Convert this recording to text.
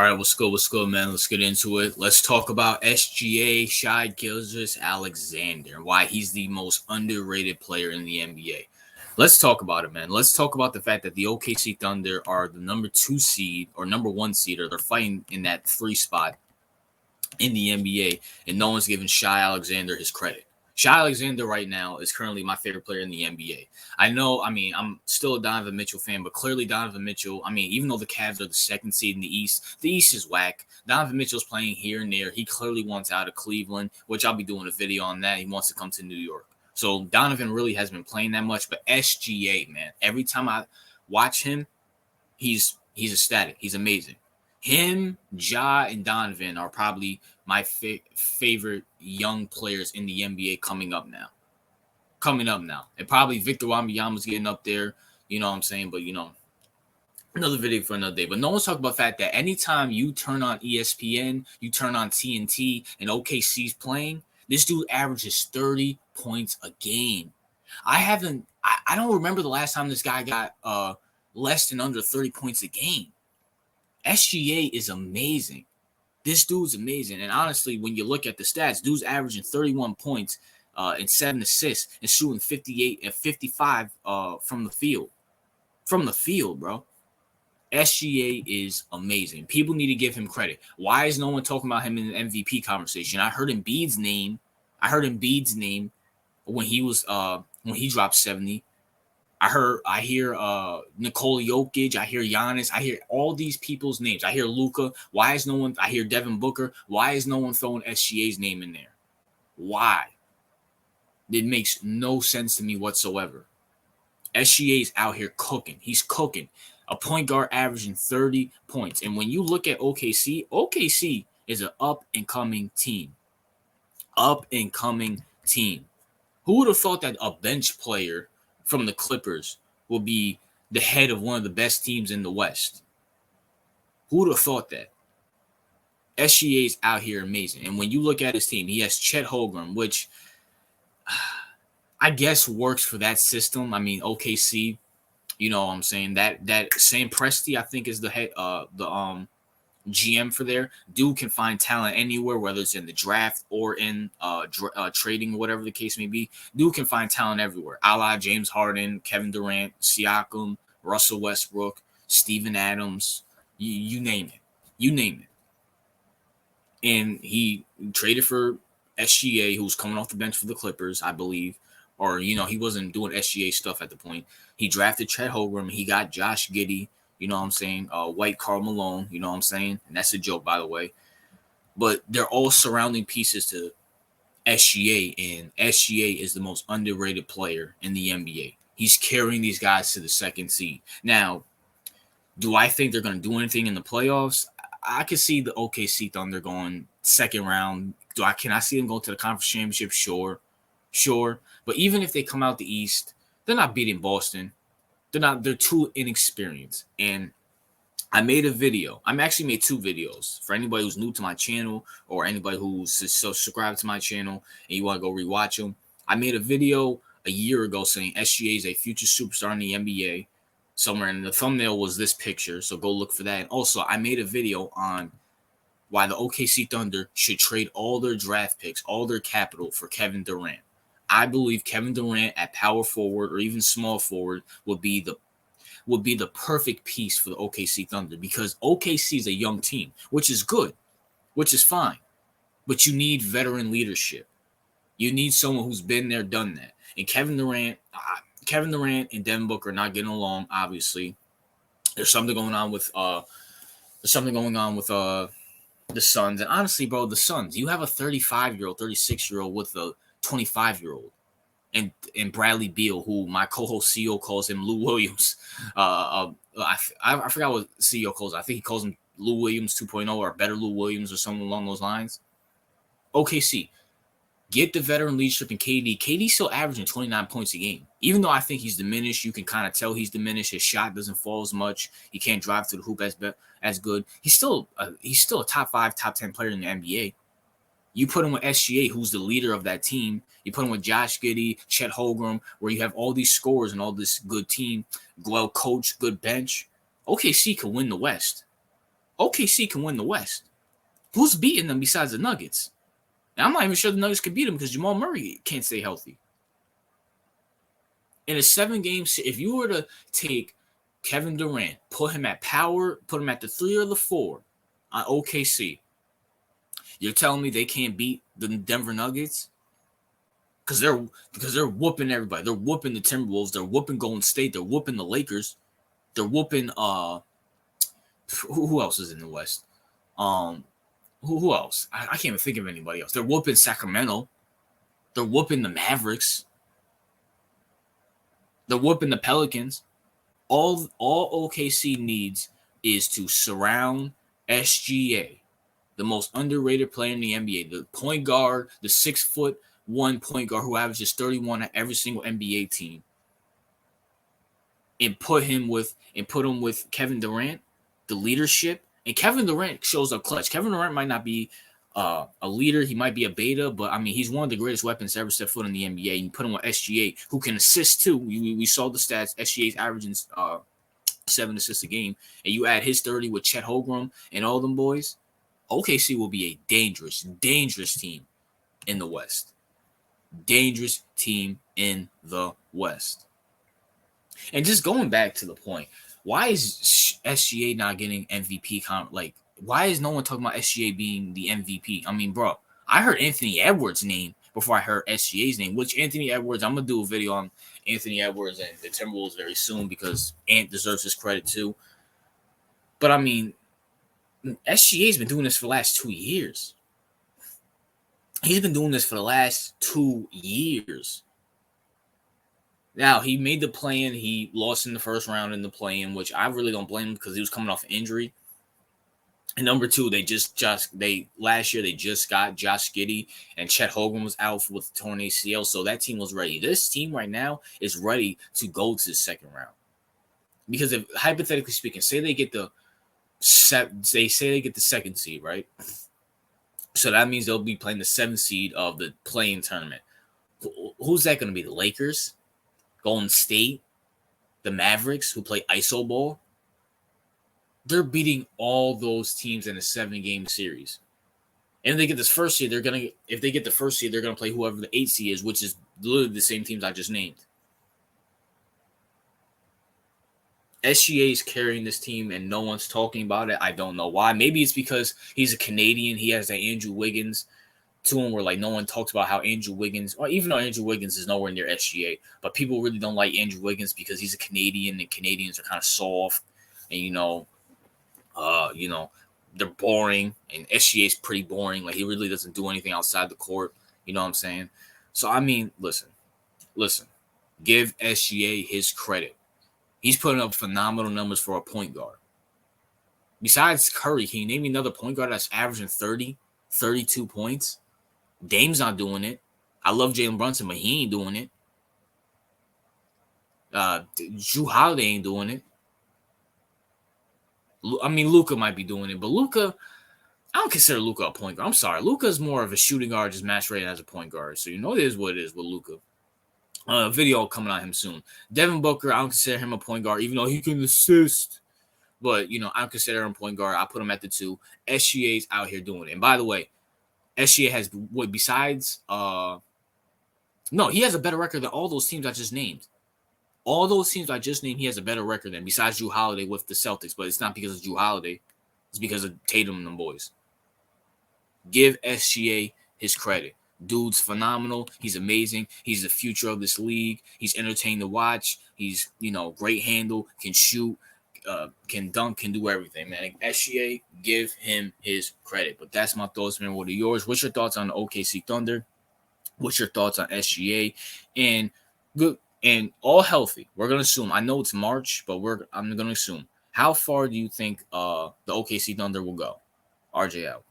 right, what's good? What's good, man? Let's get into it. Let's talk about SGA, Shai Gilgeous-Alexander, and why he's the most underrated player in the NBA. Let's talk about it, man. Let's talk about the fact that the OKC Thunder are the number 2 seed or number 1 seed, or they're fighting in that 3 spot in the NBA, and no one's giving Shai Alexander his credit. Shai Alexander right now is currently my favorite player in the NBA. I know, I'm still a Donovan Mitchell fan, but clearly Donovan Mitchell, even though the Cavs are the 2nd seed in the East is whack. Donovan Mitchell's playing here and there. He clearly wants out of Cleveland, which I'll be doing a video on that. He wants to come to New York. So Donovan really hasn't been playing that much, but SGA, man, every time I watch him, he's ecstatic. He's amazing. Him, Ja, and Donovan are probably my favorite young players in the NBA coming up now. And probably Victor Wembanyama's getting up there, you know what I'm saying? But, another video for another day. But no one's talking about the fact that anytime you turn on ESPN, you turn on TNT, and OKC's playing, this dude averages 30 points a game. I don't remember the last time this guy got less than under 30 points a game. SGA is amazing. This dude's amazing. And honestly, when you look at the stats, dude's averaging 31 points and 7 assists and shooting 58 and 55 from the field. From the field, bro. SGA is amazing. People need to give him credit. Why is no one talking about him in the MVP conversation? I heard Embiid's name when he dropped 70. I hear Nikola Jokic, I hear Giannis, I hear all these people's names. I hear Luka. I hear Devin Booker. Why is no one throwing SGA's name in there? Why? It makes no sense to me whatsoever. SGA's out here cooking. He's cooking. A point guard averaging 30 points. And when you look at OKC is an up-and-coming team. Who would have thought that a bench player from the Clippers will be the head of one of the best teams in the West? Who would have thought that? SGA's out here amazing. And when you look at his team, he has Chet Holmgren, which I guess works for that system. OKC, you know what I'm saying? That Sam Presti, I think, is the head GM for there. Dude can find talent anywhere, whether it's in the draft or in trading, whatever the case may be. Dude can find talent everywhere. A la James Harden, Kevin Durant, Siakam, Russell Westbrook, Steven Adams, you name it. And he traded for SGA, who was coming off the bench for the Clippers, I believe. Or, he wasn't doing SGA stuff at the point. He drafted Chet Holmgren. He got Josh Giddey. You know what I'm saying? White Karl Malone, you know what I'm saying? And that's a joke, by the way. But they're all surrounding pieces to SGA, and SGA is the most underrated player in the NBA. He's carrying these guys to the 2nd seed. Now, do I think they're going to do anything in the playoffs? I could see the OKC Thunder going 2nd round. Can I see them going to the conference championship? Sure. But even if they come out the East, they're not beating Boston. They're too inexperienced. And I made a video. I actually made 2 videos for anybody who's new to my channel or anybody who's subscribed to my channel and you want to go rewatch them. I made a video a year ago saying SGA is a future superstar in the NBA. Somewhere in the thumbnail was this picture, so go look for that. And also, I made a video on why the OKC Thunder should trade all their draft picks, all their capital for Kevin Durant. I believe Kevin Durant at power forward or even small forward would be the perfect piece for the OKC Thunder, because OKC is a young team, which is good, which is fine. But you need veteran leadership. You need someone who's been there, done that. And Kevin Durant and Devin Booker are not getting along, obviously. There's something going on with the Suns. And honestly, bro, the Suns, you have a 35-year-old, 36-year-old with a 25-year-old, and Bradley Beal, who my co-host CEO calls him Lou Williams. I forgot what CEO calls him. I think he calls him Lou Williams 2.0 or better Lou Williams or something along those lines. OKC, get the veteran leadership in KD. KD's still averaging 29 points a game. Even though I think he's diminished, you can kind of tell he's diminished. His shot doesn't fall as much. He can't drive to the hoop as good. He's still a top 5, top 10 player in the NBA. You put him with SGA, who's the leader of that team. You put him with Josh Giddey, Chet Holmgren, where you have all these scorers and all this good team, well coached, good bench. OKC could win the West. OKC can win the West. Who's beating them besides the Nuggets? And I'm not even sure the Nuggets can beat them because Jamal Murray can't stay healthy. In a 7-game, if you were to take Kevin Durant, put him at power, put him at the 3 or the 4 on OKC, you're telling me they can't beat the Denver Nuggets? Because they're whooping everybody. They're whooping the Timberwolves. They're whooping Golden State. They're whooping the Lakers. They're whooping who else is in the West? Who else? I can't even think of anybody else. They're whooping Sacramento. They're whooping the Mavericks. They're whooping the Pelicans. All OKC needs is to surround SGA, the most underrated player in the NBA, the point guard, the 6'1" point guard who averages 31 at every single NBA team, and put him with Kevin Durant, the leadership. And Kevin Durant shows up clutch. Kevin Durant might not be a leader. He might be a beta, but I mean, he's one of the greatest weapons to ever step foot in the NBA. You put him with SGA, who can assist too. We saw the stats. SGA's averaging 7 assists a game, and you add his 30 with Chet Holmgren and all them boys, OKC will be a dangerous team in the West. Dangerous team in the West. And just going back to the point, why is SGA not getting MVP? Why is no one talking about SGA being the MVP? I mean, bro, I heard Anthony Edwards' name before I heard SGA's name, which Anthony Edwards, I'm going to do a video on Anthony Edwards and the Timberwolves very soon because Ant deserves his credit too. But I mean, SGA's been doing this for the last 2 years. He's been doing this for the last 2 years. Now, he made the play-in. He lost in the first round in the play-in, which I really don't blame him because he was coming off an injury. And number two, last year they just got Josh Giddey, and Chet Holmgren was out with torn ACL, so that team was ready. This team right now is ready to go to the second round. Because if, hypothetically speaking, say they get the second seed, right? So that means they'll be playing the 7th seed of the play-in tournament. Who's that going to be? The Lakers? Golden State? The Mavericks, who play iso ball? They're beating all those teams in a 7-game series. And if they get this first seed, they're going to play whoever the 8th seed is, which is literally the same teams I just named. SGA is carrying this team and no one's talking about it. I don't know why. Maybe it's because he's a Canadian. He has that Andrew Wiggins to him where like no one talks about how Andrew Wiggins, or even though Andrew Wiggins is nowhere near SGA, but people really don't like Andrew Wiggins because he's a Canadian and Canadians are kind of soft and they're boring and SGA is pretty boring. Like he really doesn't do anything outside the court. You know what I'm saying? So I mean, listen, give SGA his credit. He's putting up phenomenal numbers for a point guard. Besides Curry, can you name me another point guard that's averaging 30, 32 points? Dame's not doing it. I love Jalen Brunson, but he ain't doing it. Jrue Holiday ain't doing it. I mean, Luka might be doing it, but Luka, I don't consider Luka a point guard. I'm sorry. Luka's more of a shooting guard, just masquerading as a point guard. So you know it is what it is with Luka. Video coming on him soon. Devin Booker, I don't consider him a point guard, even though he can assist. But, I don't consider him a point guard. I put him at the 2. SGA's out here doing it. And by the way, SGA has what besides he has a better record than all those teams I just named. All those teams I just named, he has a better record than besides Jrue Holiday with the Celtics. But it's not because of Jrue Holiday. It's because of Tatum and them boys. Give SGA his credit. Dude's phenomenal. He's amazing. He's the future of this league. He's entertaining to watch. He's, great handle, can shoot, can dunk, can do everything, man. SGA, give him his credit. But that's my thoughts, man. What are yours? What's your thoughts on the OKC Thunder? What's your thoughts on SGA? And good and all healthy. We're gonna assume. I know it's March, but I'm gonna assume. How far do you think the OKC Thunder will go? RJ out.